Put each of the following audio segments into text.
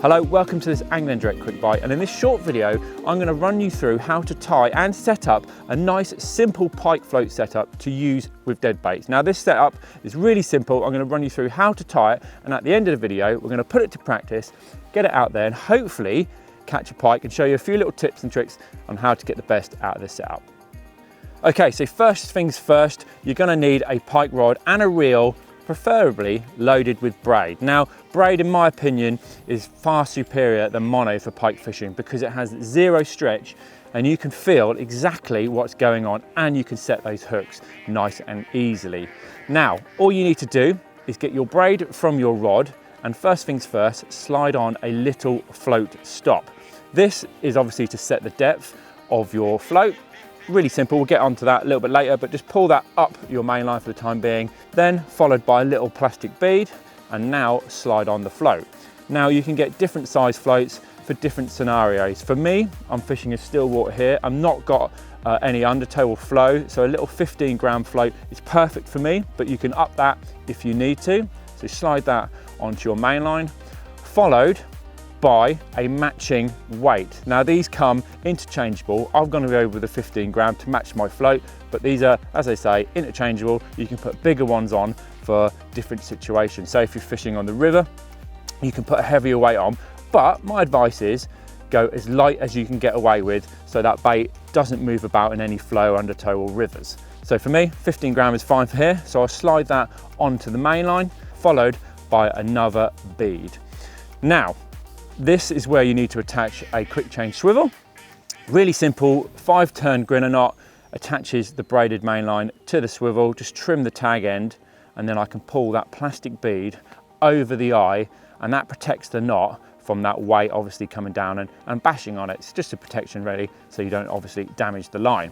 Hello, welcome to this Angling Direct Quick Bite, and in this short video I'm going to run you through how to tie and set up a nice simple pike float setup to use with dead baits. Now this setup is really simple. I'm going to run you through how to tie it, and at the end of the video we're going to put it to practice, get it out there and hopefully catch a pike and show you a few little tips and tricks on how to get the best out of this setup. Okay, so first things first, you're going to need a pike rod and a reel, preferably loaded with braid. Now, braid in my opinion is far superior than mono for pike fishing because it has zero stretch and you can feel exactly what's going on and you can set those hooks nice and easily. Now, all you need to do is get your braid from your rod and first things first, slide on a little float stop. This is obviously to set the depth of your float. Really simple, we'll get onto that a little bit later, but just pull that up your main line for the time being, then followed by a little plastic bead, and now slide on the float. Now you can get different size floats for different scenarios. For me, I'm fishing a still water here. I've not got any undertow or flow, so a little 15-gram float is perfect for me, but you can up that if you need to. So slide that onto your main line, followed by a matching weight. Now these come interchangeable. I'm going to go with a 15-gram to match my float, but these are, as I say, interchangeable. You can put bigger ones on for different situations. So if you're fishing on the river, you can put a heavier weight on, but my advice is go as light as you can get away with so that bait doesn't move about in any flow, undertow or rivers. So for me, 15-gram is fine for here. So I'll slide that onto the main line, followed by another bead. Now, this is where you need to attach a quick change swivel. Really simple, 5-turn grinner knot attaches the braided main line to the swivel. Just trim the tag end and then I can pull that plastic bead over the eye and that protects the knot from that weight obviously coming down and bashing on it. It's just a protection really so you don't obviously damage the line.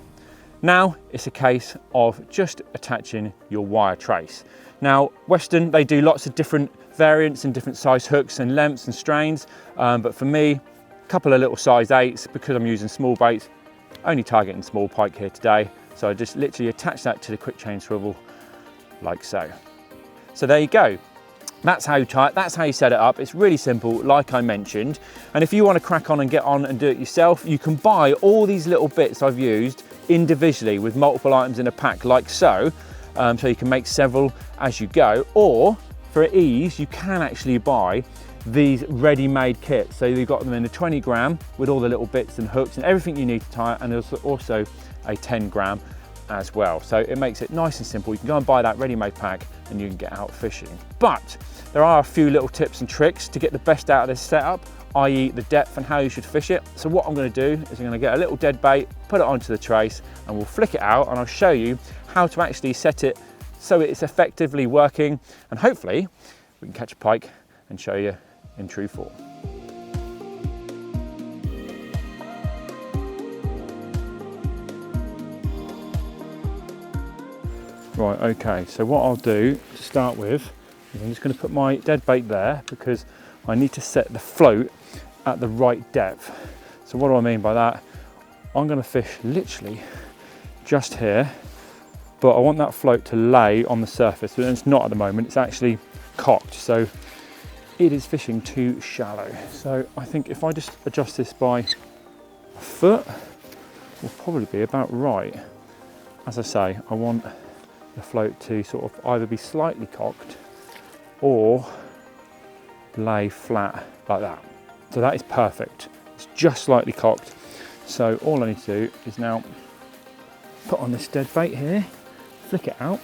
Now it's a case of just attaching your wire trace. Now Westin, they do lots of different variants and different size hooks and lengths and strains, but for me, a couple of little size 8s because I'm using small baits, only targeting small pike here today. So I just literally attach that to the quick chain swivel like so. So there you go. That's how you tie it, that's how you set it up. It's really simple, like I mentioned. And if you want to crack on and get on and do it yourself, you can buy all these little bits I've used individually with multiple items in a pack like so. So you can make several as you go, or for ease, you can actually buy these ready-made kits. So you've got them in a 20-gram with all the little bits and hooks and everything you need to tie it, and there's also a 10-gram as well. So it makes it nice and simple. You can go and buy that ready-made pack and you can get out fishing. But there are a few little tips and tricks to get the best out of this setup, i.e. the depth and how you should fish it. So what I'm going to do is I'm going to get a little dead bait, put it onto the trace, and we'll flick it out and I'll show you how to actually set it so it's effectively working, and hopefully we can catch a pike and show you in true form. Right, okay, so what I'll do to start with is I'm just going to put my dead bait there because I need to set the float at the right depth. So what do I mean by that? I'm going to fish literally just here, but I want that float to lay on the surface, but it's not at the moment, it's actually cocked, so it is fishing too shallow. So I think if I just adjust this by a foot, will probably be about right. As I say, I want the float to sort of either be slightly cocked or lay flat like that. So that is perfect. It's just slightly cocked. So all I need to do is now put on this dead bait here, flick it out,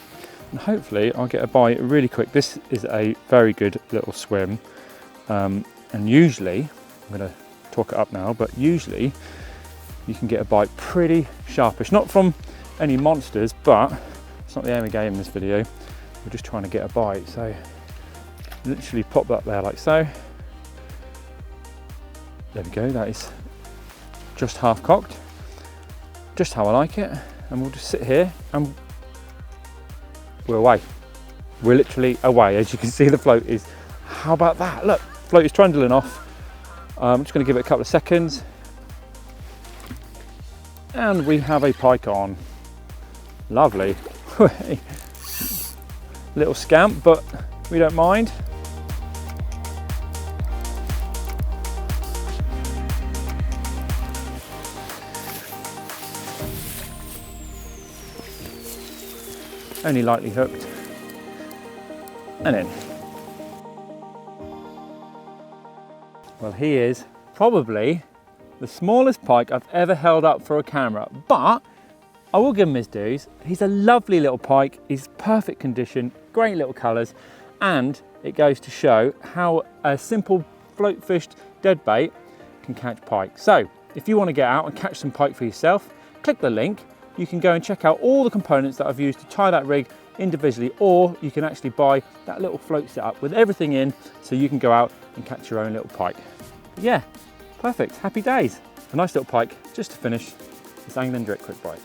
and hopefully I'll get a bite really quick. This is a very good little swim, and usually, I'm going to talk it up now, but usually you can get a bite pretty sharpish, not from any monsters, but it's not the aim of the game in this video. We're just trying to get a bite. So literally pop that there like so. There we go, that is just half cocked, just how I like it. And we'll just sit here and we're away. We're literally away. As you can see, the float is, how about that? Look, float is trundling off. I'm just going to give it a couple of seconds. And we have a pike on. Lovely. Little scamp, but we don't mind. only lightly hooked, and in. Well, he is probably the smallest pike I've ever held up for a camera, but I will give him his dues. He's a lovely little pike, he's perfect condition, great little colours, and it goes to show how a simple float fished deadbait can catch pike. So if you want to get out and catch some pike for yourself, click the link. You can go and check out all the components that I've used to tie that rig individually, or you can actually buy that little float setup with everything in, so you can go out and catch your own little pike. But yeah, perfect, happy days. A nice little pike just to finish this angling direct quick bite.